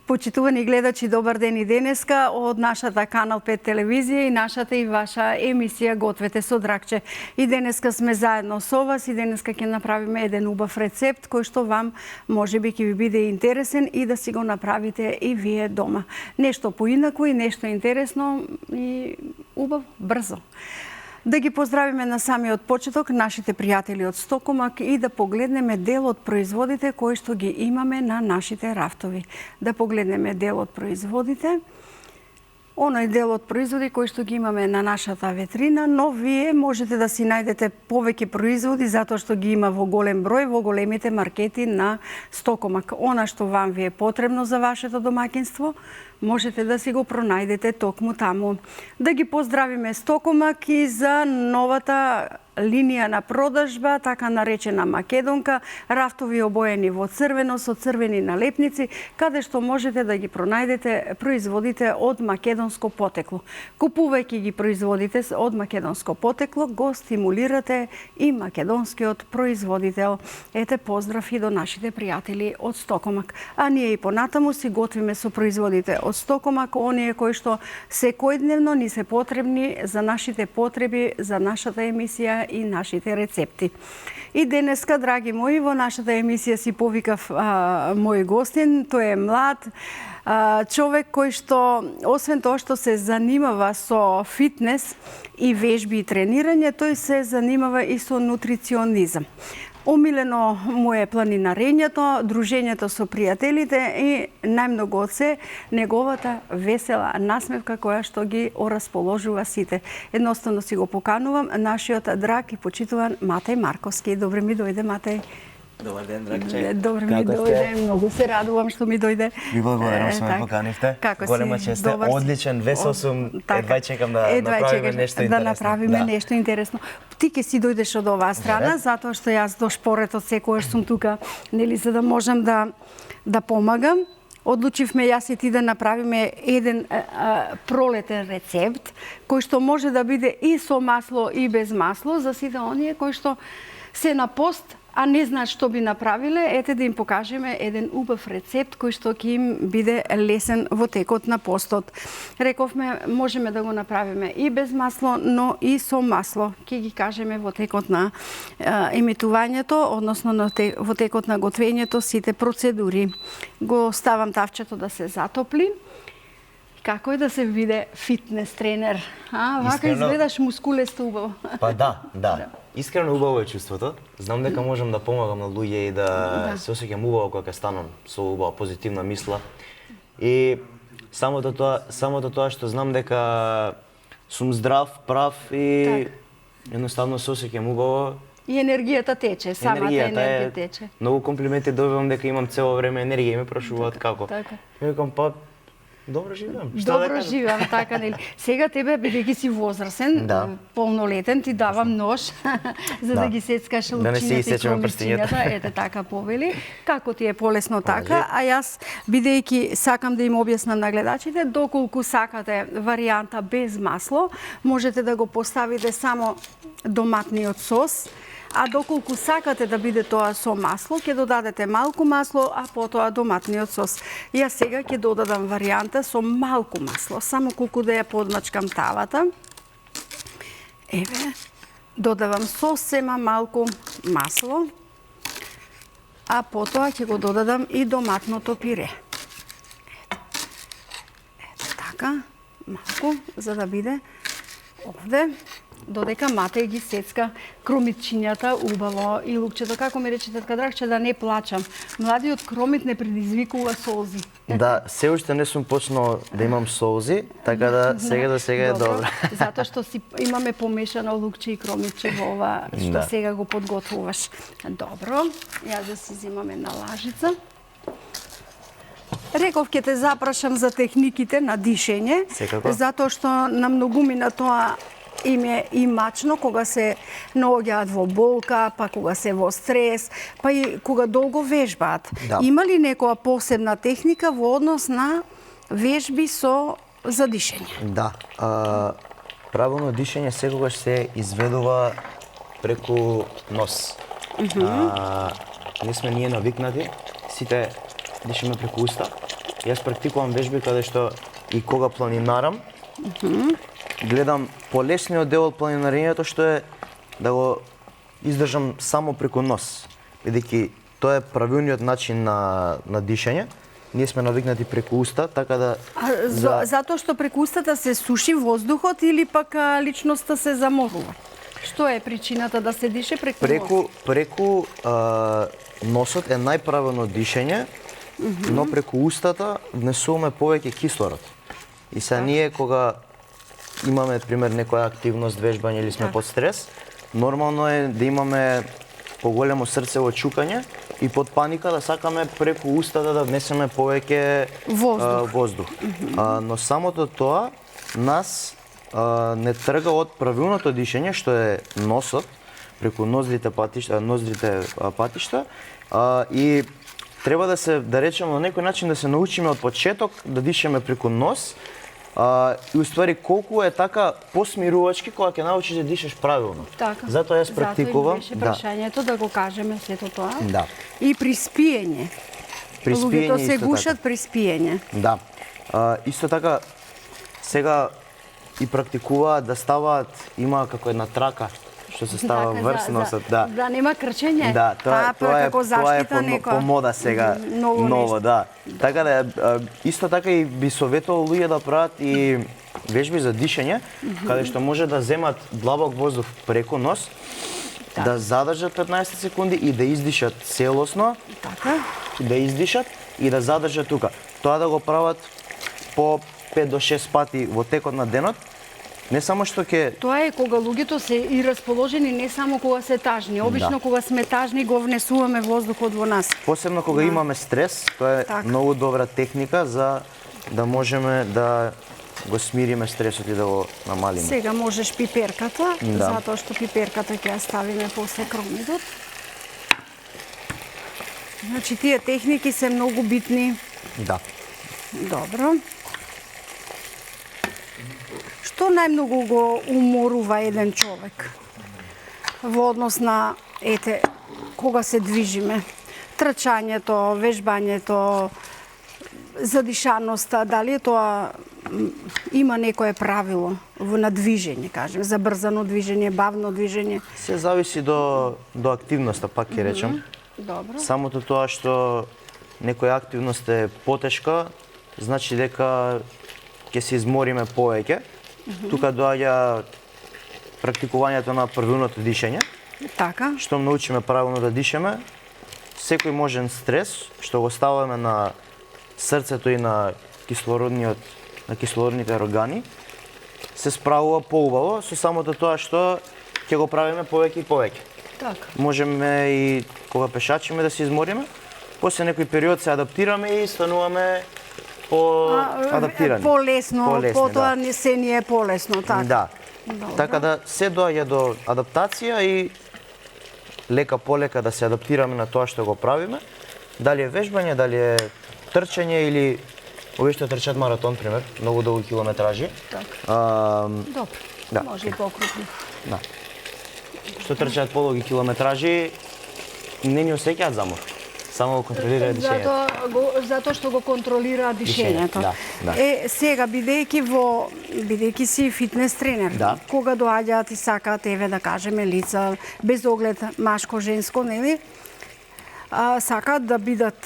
Почитувани гледачи, добар ден и денеска од нашата Канал 5 телевизија и нашата и ваша емисија Гответе со Дракче. И денеска сме заедно со вас и денеска ќе направиме еден убав рецепт кој што вам можеби ќе ви биде интересен и да си го направите и вие дома. Нешто поинаку и нешто интересно и убав брзо. Да ги поздравиме на самиот почеток нашите пријатели од Стокомак и да погледнеме дел од производите кои што ги имаме на нашите рафтови. Да погледнеме дел од производите. Оној дел од производи кои што ги имаме на нашата витрина, но вие можете да си најдете повеќе производи затоа што ги има во голем број во големите маркети на Стокомак. Она што вам ви е потребно за вашето домаќинство, можете да си го пронајдете токму таму. Да ги поздравиме Стокомак и за новата линија на продажба, така наречена Македонка, рафтови обоени во црвено со црвени налепници, каде што можете да ги пронајдете производите од македонско потекло. Купувајќи ги производите од македонско потекло, го стимулирате и македонскиот производител. Ете, поздрав и до нашите пријатели од Стокомак. А ние и понатаму си готвиме со производите од Стокомак, оние кои што секојдневно ни се потребни за нашите потреби, за нашата емисија и нашите рецепти. И денеска, драги мои, во нашата емисија си повикав мој гостин. Тој е млад човек кој што, освен тоа што се занимава со фитнес и вежби и тренирање, тој се занимава и со нутриционизам. Омилено му е планинарењето, дружењето со пријателите и најмногу од се неговата весела насмевка која што ги орасположува сите. Едноставно си го поканувам нашиот драг и почитуван Матеј Марковски. Добре ми дојде, Матеј. Добар ден, Драгче. Добре ми дојде, многу се радувам што ми дојде. Ви благодарам што ме поканивте. Голема чест, одличен, весел сум, едвај чекам да направиме нешто интересно. Да направиме нешто интересно. Ти ќе си дојдеш од оваа страна, затоа што јас до шпоретот секојаш сум тука, нели, за да можам да помагам. Одлучивме јас и ти да направиме еден пролетен рецепт, кој што може да биде и со масло и без масло, за сите оние кои што се на пост, а не знаат што би направиле. Ете да им покажеме еден убав рецепт кој што ќе им биде лесен во текот на постот. Рековме, можеме да го направиме и без масло, но и со масло. Ќе ги кажеме во текот на емитувањето, односно во текот на готвењето, сите процедури. Го ставам тавчето да се затопли. Како е да се виде фитнес тренер? Вака изгледаш мускулесто убаво. Па да. Искрено убаво е чувството. Знам дека можам да помагам на луѓе и да се осеќам убаво кога станам со убава позитивна мисла. И самото тоа што знам дека сум здрав, прав и едноставно се осеќам убаво. И енергијата тече, самата енергија тече. Многу комплименти добивам дека имам цело време енергија и ме прашуваат како. Викам, па добро живеам. Добро живеам, така нели. Сега тебе, бидејќи си возрасен, полнолетен, ти давам нож за да ги сецкаш лучињата и кромичињата. Ете така повели. Како ти е полесно така, а јас, бидејќи сакам да им објаснам на гледачите, доколку сакате варијанта без масло, можете да го поставите само доматниот сос. А доколку сакате да биде тоа со масло, ќе додадете малку масло, а потоа доматниот сос. Јас сега ќе додадам варијанта со малку масло, само колку да ја подмачкам тавата. Еве, додавам сосема малку масло, а потоа ќе го додадам и доматното пире. Ето така, малку, за да биде овде. Додека Матеј ги сецка кромитчињата убаво и лукчето. Како ми рече тетка Драгче, да не плачам. Младиот кромит не предизвикува солзи. Да, се уште не сум почнал да имам солзи, така да сега е добро. Затоа што си имаме помешано лукче и кромитче во ова што сега го подготвуваш. Добро, јас да си земаме на лажица. Реков ќе те запрашам за техниките на дишење, затоа што на многумина тоа им е и мачно кога се наоѓаат во болка, па кога се во стрес, па и кога долго вежбаат. Има ли некоја посебна техника во однос на вежби за дишење? Да. Правилно дишење секогаш се изведува преку нос. Не сме ние навикнати, сите дишеме преку уста. Јас практикувам вежби каде што и кога планинарам, гледам полесниот дел од планинарењето што е да го издржам само преку нос, бидејќи тоа е правилниот начин на дишење. Ние сме навикнати преку уста, така да Затоа што преку устата се суши воздухот или пак личноста се заморува? Што е причината да се дише преку преку носот е најправилно дишење, но преку устата внесуваме повеќе кислород. И сега ние кога имаме пример некоја активност, вежбање или сме под стрес, нормално е да имаме поголемо срцево чукање и под паника да сакаме преку устата да внесеме повеќе воздух. Но самото тоа нас не трга од правилното дишење што е носот преку ноздрите патишта и треба да речеме на некој начин да се научиме од почеток да дишеме преку нос и уствари колку е така посмирувачки кога ќе научиш да дишеш правилно. Така. Затоа јас практикувам. Затоа беше прашањето да го кажеме сето тоа. Да. И при спиење. Луѓето се гушат при спиење. Да. Исто така сега и практикуваат да ставаат, има како една трака што се става врз носот, да. Да нема крчење. Да, тоа е како заштита по мода сега, ново, да. Така да исто така и би советувал луѓе да прават и вежби за дишење, каде што може да земат длабок воздух преку нос, да задржат 15 секунди и да издишат целосно. Така. Да издишат и да задржат тука. Тоа да го прават по 5 до 6 пати во текот на денот. Не само што Тоа е кога луѓето се и расположени не само кога се тажни. Обично кога сме тажни го внесуваме воздухот во нас. Посебно кога имаме стрес, тоа е многу добра техника за да можеме да го смириме стресот и да го намалиме. Сега можеш пиперката, затоа што пиперката ќе ја ставиме после кромидот. Значи тие техники се многу битни. Да. Добро. Што најмногу го уморува еден човек во однос на, кога се движиме? Трчањето, вежбањето, задишаноста, дали тоа има некое правило на движење, кажем, забрзано движење, бавно движење? Се зависи до активноста, пак ќе речем. Добро. Самото тоа што некоја активност е потешка, значи дека ќе се измориме повеќе. Тука доаѓа практикувањето на правилното дишење. Така. Што научиме правилно да дишеме, секој можен стрес што го ставаме на срцето и на кислородните органи се справува поубаво со самото тоа што ќе го правиме повеќе и повеќе. Така. Можеме и кога пешачиме да се измориме, после некој период се адаптираме и стануваме адаптирани. Полесно, потоа се ни е полесно, така. Да. Така да се доаѓа до адаптација и лека полека да се адаптираме на тоа што го правиме. Дали е вежбање, дали е трчање или овие што трчат маратон, пример, многу долги километражи. Така. Добро. Да. Може и покрупни. Да. Што трчаат подолги километражи, не ни осеќаат замор. Само го контролира дишењето. Затоа што го контролира дишењето. Да. Сега, бидејќи си фитнес тренер, кога доаѓаат и сакаат да кажеме лица, без оглед машко, женско, нели? Сакаат да бидат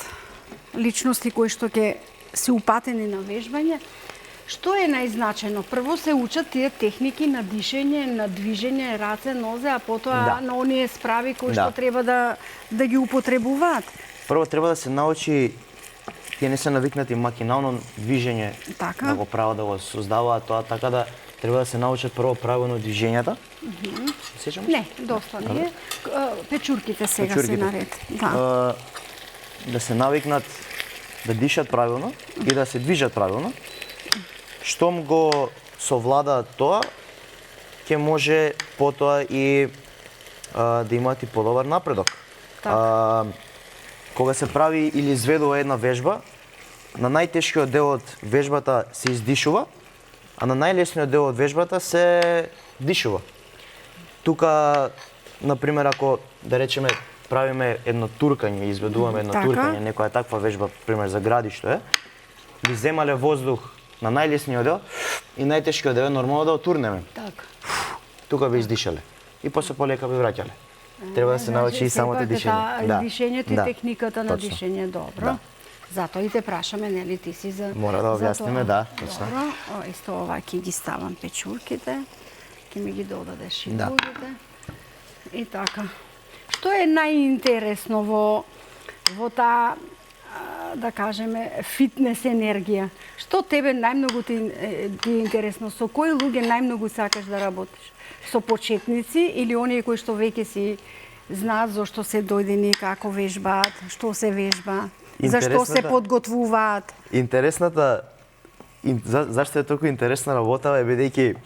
личности кои што ќе се упатени на вежбање. Што е најзначено? Прво се учат тие техники на дишење, на движење, раце, нозе, а потоа на оние справи кои што треба да ги употребуваат. Прво треба да се научи, тие не се навикнати макинално движење да го прават, да го создаваат тоа, така да треба да се научат прво правилно движењата. Сеќаваш? Не, доста не е. Печурките сега се наред. Да се навикнат да дишат правилно и да се движат правилно. Штом го совладаат тоа, ќе може потоа и да имаат и подобар напредок. Кога се прави или изведува една вежба, на најтешкиот дел од вежбата се издишува, а на најлесниот дел од вежбата се дишува. Тука, например, ако да речеме правиме едно туркање, изведуваме едно туркање, некоја таква вежба, пример за гради што е, би земале воздух на најлесниот дел и најтешкиот дел нормално да отурнеме. Така. Тука би издишале и после полека би враќале. Треба да се научи и самото дишење. Дишењето и техниката на точно. дишење добро. Да. Затоа и те прашаме, нели ти си за Мора да објасниме, да, точно. Добро, исто ова ќе ги ставам печурките, ќе ми ги додадеш и другите. И така. Што е најинтересно во таа, да кажеме, фитнес енергија? Што тебе најмногу ти е интересно? Со кои луѓе најмногу сакаш да работиш? Со почетници или оние кои што веќе си знаат зошто се дојдени, како вежбаат, што се вежба, зашто се подготвуваат? Зашто е толку интересна работа е бидејќи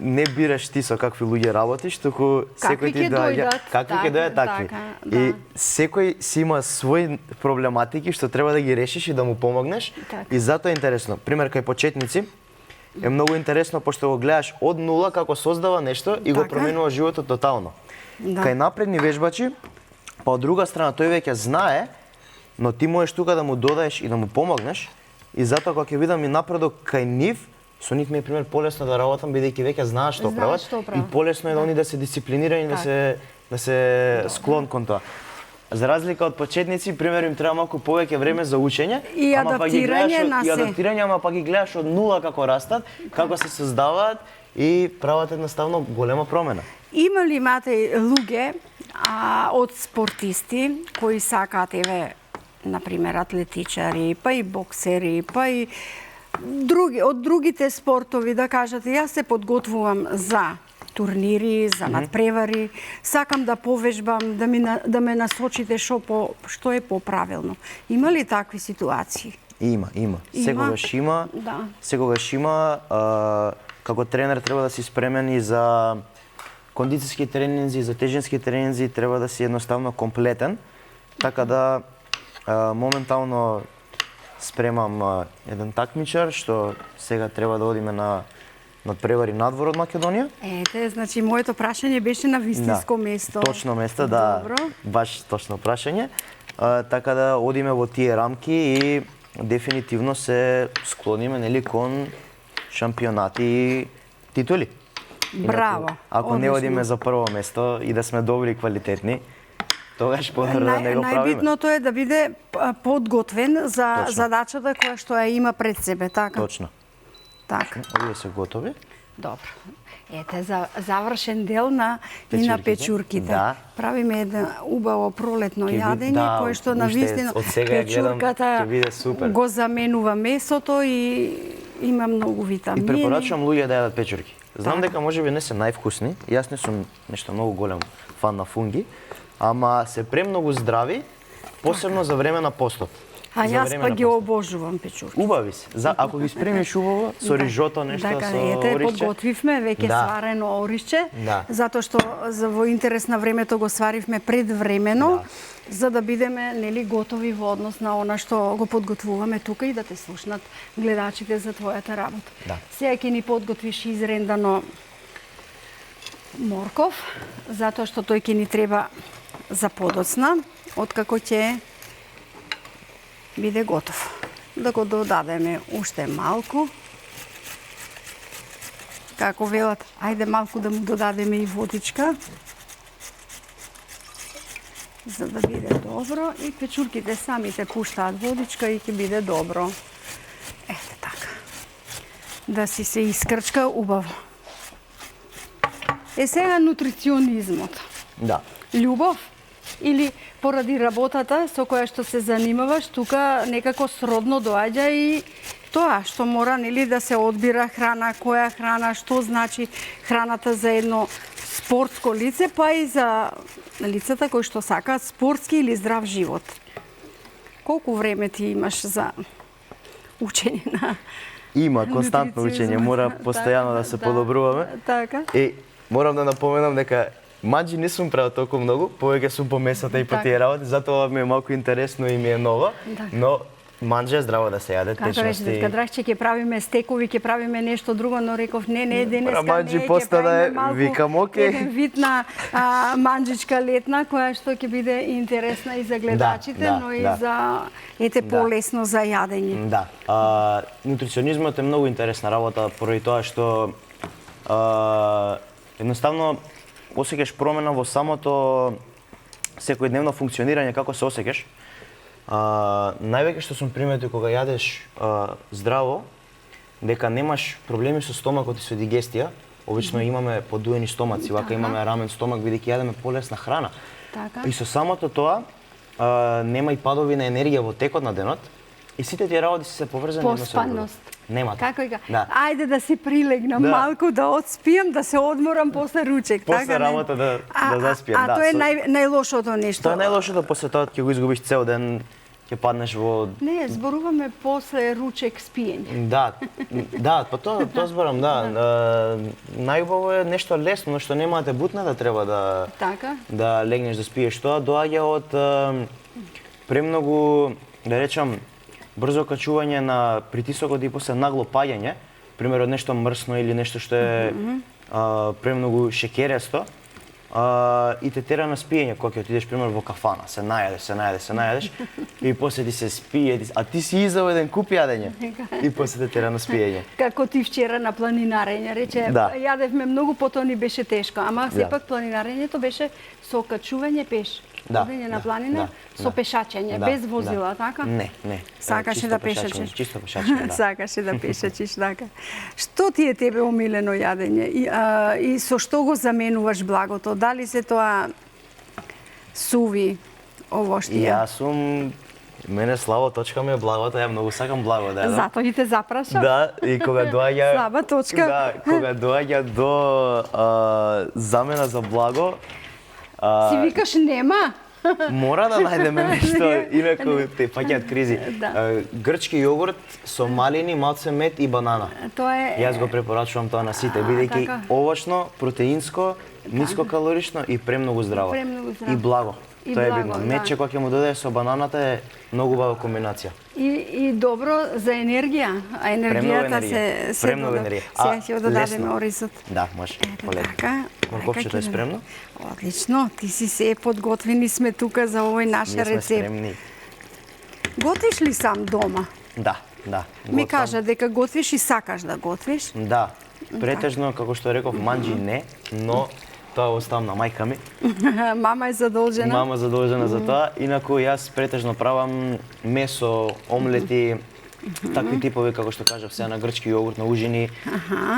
не бираш ти со какви луѓе работиш, туку секој ти доаѓа, какви ќе дојдат такви. И секој си има своји проблематики што треба да ги решиш и да му помогнеш. И затоа е интересно. Пример кај почетници е многу интересно пошто го гледаш од нула како создава нешто и го променува животот тотално. Кај напредни вежбачи, па од друга страна тој веќе знае, но ти можеш тука да му додаеш и да му помогнеш. И затоа кога ќе видам и напредок кај нив, со нив ми е пример полесно да работам бидејќи веќе знаат што прават и полесно е да они да се дисциплинирани, да се склон кон тоа. За разлика од почетници, пример им треба малку повеќе време за учење и адаптирање на се. И адаптирање, ама па ги гледаш од нула како растат, како се создаваат и прават едноставно голема промена. Има ли имате луѓе од спортисти кои сакаат например атлетичари, па и боксери, па и од другите спортови да кажете јас се подготвувам за турнири, за надпревари, сакам да повежбам, да ме насочите што е поправилно. Има ли такви ситуации? Има. Секогаш има. Да. Секогаш има. Како тренер треба да си спремен и за кондицијски тренинзи, за тежински тренинзи, треба да си едноставно комплетен, така да моментално спремам еден такмичар што сега треба да одиме на надпревари надвор од Македонија. Ете, значи моето прашање беше на вистинско место. Точно место, да. Добро. Баш точно прашање. Така да одиме во тие рамки и дефинитивно се склониме нели кон шампионати и титули. Браво. Ако не одиме за прво место и да сме добри и квалитетни, тогаш подобро да не го правиме. Најбитното е да биде подготвен за задачата која што ја има пред себе, така? Точно. Така. Овие се готови. Добро. Ете, за завршен дел на печурките. Да. Правиме едно убаво пролетно јадење, кое што навистина печурката го заменува месото и има многу витамини. И препорачувам луѓе да јадат печурки. Знам дека можеби не се највкусни, јас не сум нешто многу голем фан на фунги, ама се премногу здрави, посебно за време на постот. А јас па ги обожувам печурки. Убави се. Ако ги спремиш убаво, со рижото нешто, со оришче. Подготвивме веќе сварено оришче, затоа што во интерес на времето го сваривме предвремено, за да бидеме нели готови во однос на она што го подготвуваме тука и да те слушнат гледачите за твојата работа. Сега ќе ни подготвиш изрендано морков, затоа што тој ќе ни треба за подоцна, откако ќе биде готов. Да го додадеме уште малку. Како велат, ајде малку да му додадеме и водичка. За да биде добро и печурките самите пуштаат водичка и ќе биде добро. Ете така. Да си се искрчка убаво. Сега нутриционизмот. Да. Љубов или поради работата со која што се занимаваш, тука некако сродно доаѓа и тоа што мора нели да се одбира храна, која храна, што значи храната за едно спортско лице, па и за лицата кои што сакаат спортски или здрав живот. Колку време ти имаш за учење на Има константно учење, мора постојано да се подобруваме. Така. И морам да напоменам дека маџи не сум правил толку многу, повеќе сум по месата и по тие работи, затоа ми е малку интересно и ми е ново, но Манџа е здраво да се јаде, Како рече детка Драгче, ќе правиме стекови, ќе правиме нешто друго, но реков не, денеска манџи не, ќе постана правиме малку викам, окей. еден вид на манџичка летна, која што ќе биде интересна и за гледачите, но и за полесно за јадење. Да. Нутриционизмот е многу интересна работа, поради тоа што едноставно осеќаш промена во самото секојдневно функционирање, како се осеќаш. Највеќе што сум приметил кога јадеш здраво, дека немаш проблеми со стомакот и со дигестија. Обично имаме подуени стомаци, вака имаме рамен стомак, бидејќи јадеме полесна храна. Така. И со самото тоа, нема и падови на енергија во текот на денот, и сите тие работи се поврзани едно со друго. Поспаност. Нема. Како ика? Да. Ајде да си прилегнам малку, да одспијам, да се одморам после ручек. После така, работа да заспијам. Тоа е најлошото нешто. Тоа е најлошото, после тоа ќе го изгубиш цел ден, ќе паднеш во... Не, зборуваме после ручек спиење. Да, па тоа зборам, да. Најубаво е нешто лесно, што нема да те бутне да треба да легнеш да спиеш. Тоа доаѓа од премногу, да речам, брзо качување на притисокот и после нагло паѓање, пример од нешто мрсно или нешто што е премногу шеќересто, и те тера на спиење, кога ќе отидеш пример во кафана, се најадеш и после ти се спие, а ти си изел еден куп јадење и после те тера на спиење. Како ти вчера на планинарење, рече, јадевме многу, потоа ни беше тешко, ама сепак планинарењето беше со качување пеш. Одење на планина со пешачење, без возила, така? Не. Сакаше да пешачиш. Чисто пешачење, да. Сакаше да пешачиш, така. Што ти е тебе омилено јадење? И со што го заменуваш благото? Дали се тоа суви овоштија? Јас сум... Мене слаба точка ми е благото, ја многу сакам благо да јадам. Затоа и те запрашав. Да, и кога доаѓа... Слаба точка. Да, кога доаѓа до замена за благо... Си викаш нема? Мора да најдеме нешто, инаку те фаќаат кризи. Грчки јогурт со малини, малце мед и банана. Тоа е... Јас го препорачувам тоа на сите, бидејќи овошно, протеинско, нискокалорично и премногу здраво. И благо. Тоа е видно. Медче кога ќе му додадеш со бананата е многу убава комбинација. И добро за енергија, а енергијата се премногу енергија. Сега ќе додадеме оризот. Да, може. Полека. Морковчето е спремно? Одлично, ти си се подготвени сме тука за овој наш рецепт. Ние сме спремни. Готвиш ли сам дома? Да. Ми кажа дека готвиш и сакаш да готвиш? Да. Претежно, како што реков, манџи не, но тоа оставам на мајка ми. Мама е задолжена? Мама е задолжена за тоа. Инаку јас претежно правам месо, омлети, такви типови, како што кажав сега, на грчки јогурт, на ужини.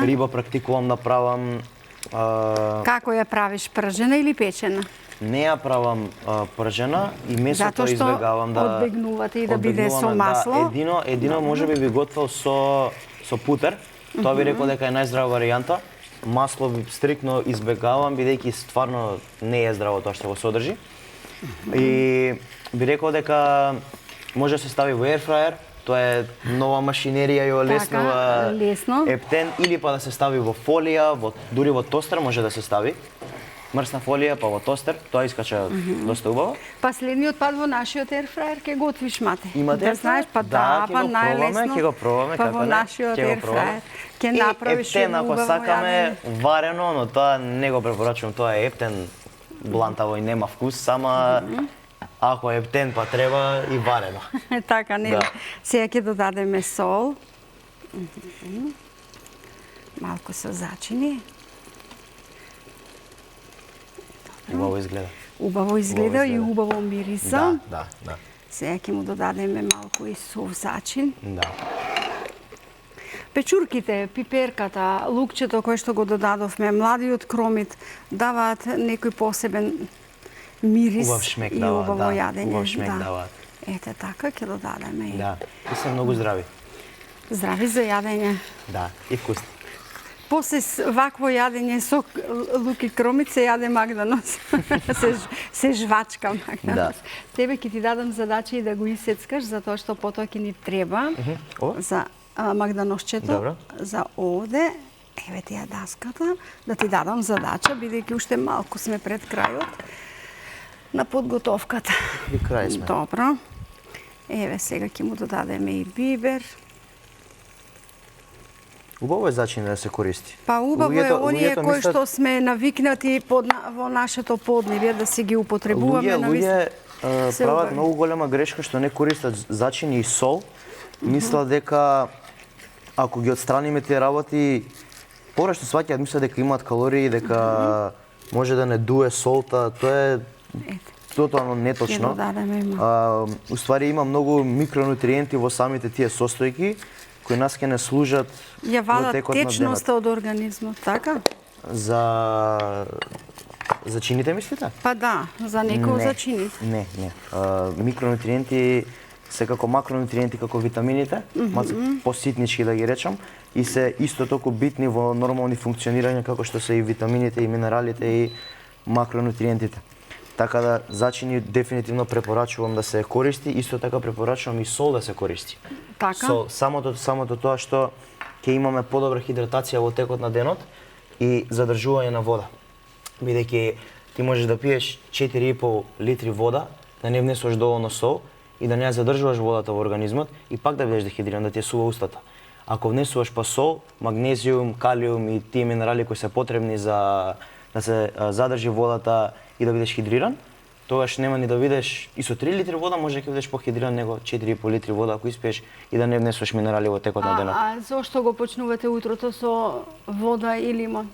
Риба практикувам да правам. Како ја правиш, пржена или печена? Не ја правам пржена и месото избегавам да... Затоа што одбегнувате и да биде со масло? Едино можеби би готвил со путер. Тоа би рекол дека е најздрава варијанта. Масло стриктно избегавам, бидејќи стварно не е здраво тоа што го содржи. И би рекол дека може да се стави во ерфраер, тоа е нова машинерија и олеснува ептен, или па да се стави во фолија, дури во тостер може да се стави. Мрсна фолија, па во тостер, тоа искача доста убаво. Последниот пат во нашиот ерфраер ќе готвиш мате. Имате да знаеш, па да, па најлесно. Ќе го пробаме, па во нашиот ерфраер ќе направиш ептен, ако сакаме варено, но тоа не го препорачувам, тоа е ептен блантаво и нема вкус, сама ако е ептен па треба и варено. Така, не. Сега ќе додадеме сол. Малку со зачини. Убаво изгледа. Убаво изгледа и убаво мириса. Да. Сега ќе му додадеме малку и сов зачин. Да. Печурките, пиперката, лукчето кое што го додадовме, младиот кромит даваат некој посебен мирис и убаво јадење. Убав шмек даваат. Ете така, ќе додадеме. Да, и се многу здрави. Здрави за јадење. Да, и вкусни. После вакво јадење со лук и кромит се јаде магданос. се жвачка магданос. Тебе ќе ти дадам задача и да го исецкаш, затоа што потоа ќе ни треба за магданосчето, за овде. Еве ти ја даската, да ти дадам задача, бидејќи уште малку сме пред крајот на подготовката. При крај сме. Добро. Еве, сега ќе му додадеме и бибер. Убаво е зачини да се користи. Па убаво е оние кои мислат... што сме навикнати во нашето подневје да си ги употребуваме. Луѓе прават многу голема грешка што не користат зачини и сол. Мислат дека ако ги отстраниме тие работи, погрешно сваќаат, мислат дека имаат калории, дека може да не дуе солта. Тоа е тотално неточно. Уствари има многу микронутриенти во самите тие состојки кои нас ќе не служат во текот на денот. Течноста од организмот, така? За чините мислите? Па да, за некој за чините. Не. Микронутриенти се како макронутриенти, како витамините, поситнички да ги речам, и се исто толку битни во нормални функционирања како што се и витамините, и минералите, и макронутриентите. Така да зачини дефинитивно препорачувам да се користи, исто така препорачувам и сол да се користи. Така? Сол, самото тоа што ќе имаме подобра хидратација во текот на денот и задржување на вода. Бидејќи ти можеш да пиеш 4,5 литри вода, да не внесуваш доволно сол и да не ја задржуваш водата во организмот и пак да бидеш дехидриран, да ти е сува устата. Ако внесуваш па сол, магнезиум, калиум и тие минерали кои се потребни за да се задржи водата и да бидеш хидриран, тогаш нема ни да видиш и со 3 литри вода може да бидеш похидриран него 4,5 литри вода ако испиеш и да не внесуваш минерали во текот на денот. А зошто го почнувате утрото со вода и лимон?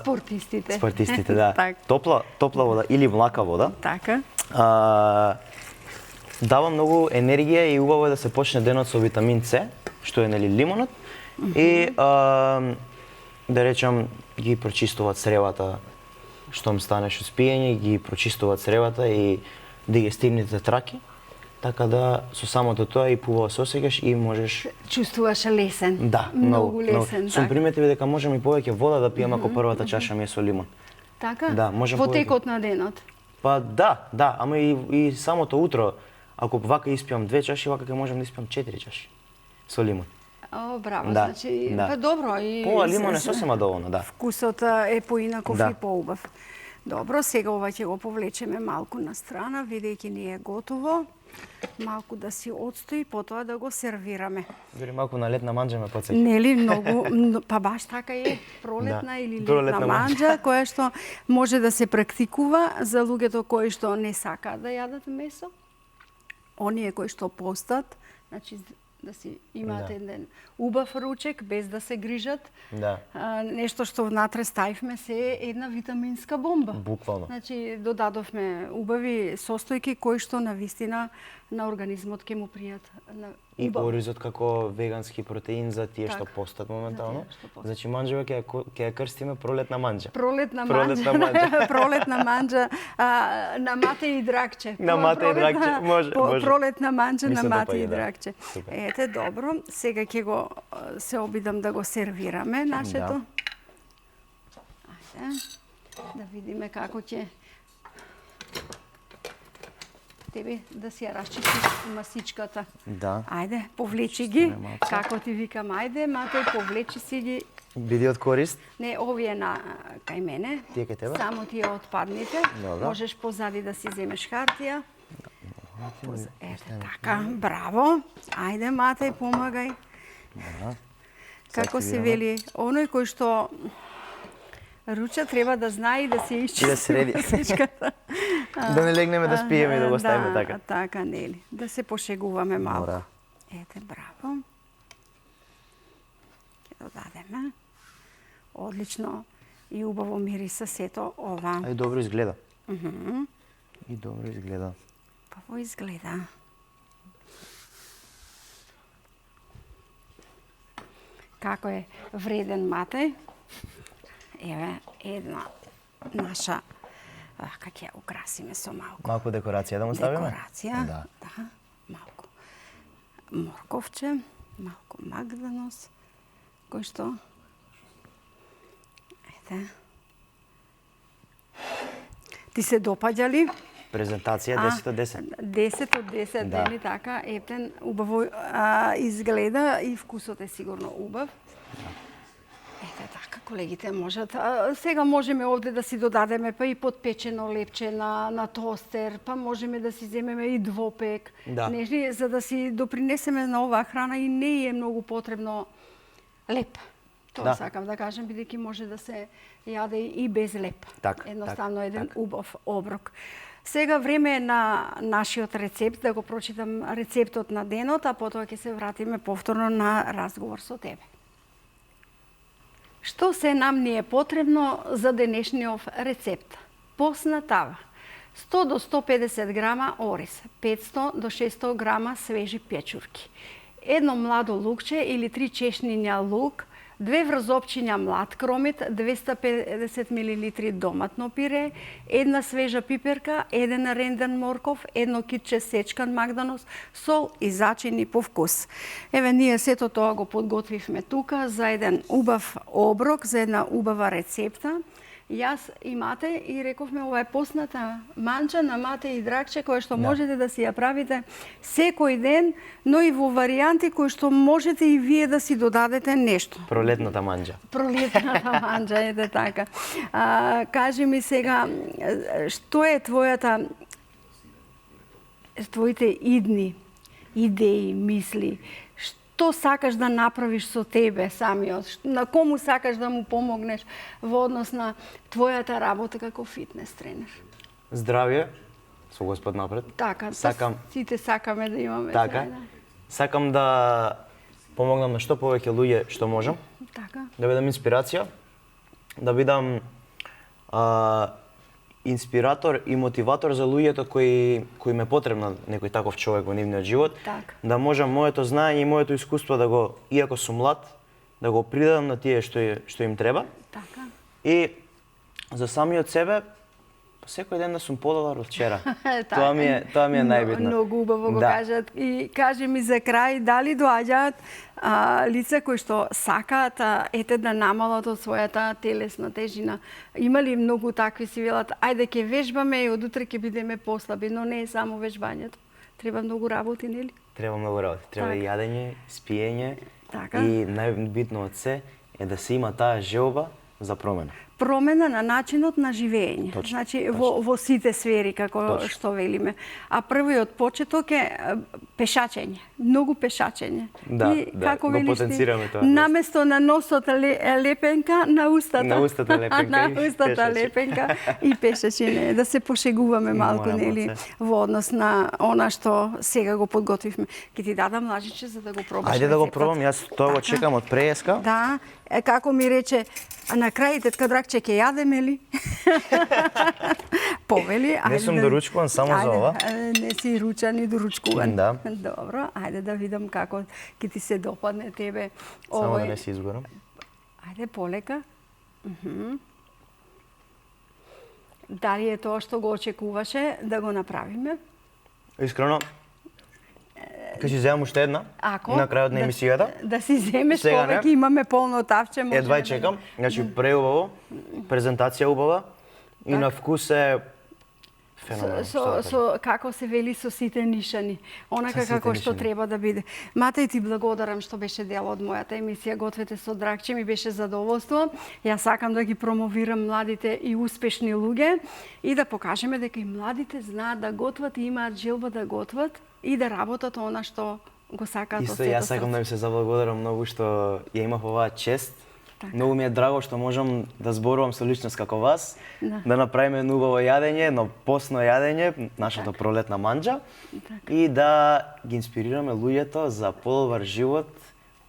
Спортистите. Спортистите, да. Топла вода или млака вода. Така. Дава многу енергија и убаво е да се почне денот со витамин С, што е нели лимонот, и да речам ги прочистуваат сревата, штом станеш од спиење, ги прочистуваат сревата и дигестивните траки, така да со самото тоа и поубаво се осеќаш и можеш... Чувствуваш лесен. Да, многу лесен. Сум приметив дека можам и повеќе вода да пијам ако првата чаша ми е со лимон. Така? Да, можам во повеќе. текот на денот? Па да, ама и самото утро, ако вака испијам 2 чаши, вака ќе можам да испијам 4 чаши со лимон. О, браво, да, значи, па добро. И лимон е сосема доволно, да. Вкусот е поинаков и поубав. Добро, сега ова ќе го повлечеме малку на страна, бидејќи не е готово. Малку да си отстои, потоа да го сервираме. Дури малку на летна манџа ме потсеќа. Нели, многу, па баш така е, пролетна или летна манџа, која што може да се практикува за луѓето кои што не сакаат да јадат месо. Оние кои што постат, значи да си имаат еден убав ручек без да се грижат. Да. Нешто што внатре ставивме се е една витаминска бомба. Буквално. Значи додадовме убави состојки кои што навистина на организмот ќе му пријат. И оризот како вегански протеин за тие што постат моментално. Значи манџева ќе ја крстиме пролетна манџа. Пролетна манџа. Пролетна манџа на мате и дракче. На мате и дракче, може. Пролетна манџа на мате и да. дракче. Ете, добро. Сега ќе го се обидам да го сервираме нашето. Ајде, да видиме како ќе тебе да си ја расчистиш масичката. Да. Ајде, повлечи ги. Како ти викам, ајде, Матеј, повлечи си ги. Биди од корист. Не, овие на кај мене. Тие кај тебе? Само тие отпадните. Добро. Можеш позади да си земеш хартија. Ете така, браво. Ајде, Матеј, помагај. Да. Како се вели, оној кој што руча треба да знае и да се исчисти масичката. Да не легнеме да спиеме и да го ставиме така. Така, нели. Да се пошегуваме малку. Ете, браво. Ќе додадеме. Одлично и убаво мириса сето ова. И добро изгледа. И добро изгледа. Убаво изгледа. Како е вреден Матеј? Еве, една наша, како ќе украсиме со малку. Малку декорација да му ставиме? Декорација, да. Малку морковче, малку магданос, кој што... Ете. Ти се допаѓа ли? Презентација 10 од 10. 10 од 10, дели така, ептен, убаво изгледа и вкусот е сигурно убав. Ете така, колегите можат. Сега можеме овде да си додадеме па и подпечено лепче на тостер, па можеме да си земеме и двопек, нежни, за да си допринесеме на оваа храна и не е многу потребно леп. Тоа сакам да кажем, бидејќи може да се јаде и без леп. Едноставно еден убав оброк. Сега време е на нашиот рецепт, да го прочитам рецептот на денот, а потоа ќе се вратиме повторно на разговор со тебе. Што се нам ни е потребно за денешниот рецепт? Постна тава. 100 до 150 грама ориз, 500 до 600 грама свежи печурки, едно младо лукче или 3 чешниња лук, 2 врзопчиња млад кромит, 250 мл доматно пире, една свежа пиперка, еден ренден морков, едно китче сечкан магданос, сол и зачини по вкус. Еве, ние сето тоа го подготвивме тука за еден убав оброк, за една убава рецепта. Јас и Мате и рековме, ова е постната манџа на Мате и Драгче, која што можете да си ја правите секој ден, но и во варијанти кои што можете и вие да си додадете нешто. Пролетната манџа. Пролетната манџа, ете така. Кажи ми сега, што е твоите идни идеи, мисли? Што сакаш да направиш со тебе самиот? На кому сакаш да му помогнеш во однос на твојата работа како фитнес тренер? Здравје, со Господ напред. Така, сите сакаме да имаме. Така, сакам да помогнам на што повеќе луѓе што можам. Така. Да бидам инспирација, да бидам инспиратор и мотиватор за луѓето кои ме потребна некој таков човек во нивниот живот, да можам моето знаење и моето искуство да го, иако сум млад, да го придадам на тие што им треба. Така. И за самиот себе, секој ден да сум подобар од вчера. Тоа ми е најбитно. Многу убаво го кажат. И кажи ми за крај, дали доаѓаат лица кои што сакаат да намалат од својата телесна тежина? Има ли многу такви си велат, ајде ќе вежбаме и од утре ќе бидеме послаби, но не е само вежбањето. Треба многу работи, нели? Треба многу работи. Треба и јадење, спиење и најбитно од се е да се има таа желба за промена. Промена на начинот на живење. Значи, во сите сфери, како што велиме. А првиот почеток е пешачење. Многу пешачење. И како велиш ти, наместо на носот лепенка, на устата. На устата лепенка. На устата лепенка и пешачење. Да се пошегуваме малку, нели, во однос на она што сега го подготвивме. Ке ти дадам лажиче за да го пробаш. Ајде да го пробам, јас тоа го чекам од преска. Да, како ми рече, а на крај тетка Драгче ќе јадеме ли? Повели, ајде. Не сум доручкуван само за ова. Не си ручан и доручкуван. Да. Добро, ајде да видам како ќе ти се допадне тебе. Само да не си изборам. Ајде полека. Дали е тоа што го очекуваше да го направиме? Искрено, ќе си земам уште една на крајот на емисијата. Да си земеш повеќе, имаме полно тавче. Едва чекам, значи преубаво, презентација убава и на вкус е феноменално. Како се вели, со сите нишани. Онака како што треба да биде. Мата, и ти благодарам што беше дел од мојата емисија Гответе со Драгче, ми беше задоволство. Јас сакам да ги промовирам младите и успешни луѓе и да покажеме дека и младите знаат да готват и имаат желба да готват и да работат она што го сакаат од сето срце. Јас сакам да ми се заблагодарам многу што ја имав оваа чест. Многу ми е драго што можам да зборувам со личност како вас, да направиме убаво јадење, но постно јадење, нашата пролетна манџа, и да ги инспирираме луѓето за подобар живот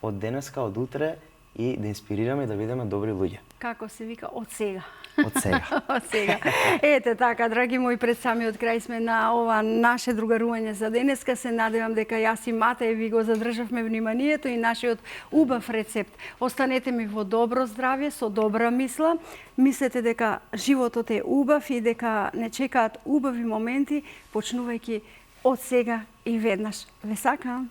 од денеска, од утре, и да инспирираме да бидеме добри луѓе. Како се вика, од сега. Од сега. Од сега. Ете така, драги мои, пред самиот крај сме на ова наше другарување за денеска. Се надевам дека јас и Мате ви го задржавме вниманието и нашиот убав рецепт. Останете ми во добро здравје, со добра мисла. Мислете дека животот е убав и дека не чекаат убави моменти, почнувајќи од сега и веднаш. Ве сакам.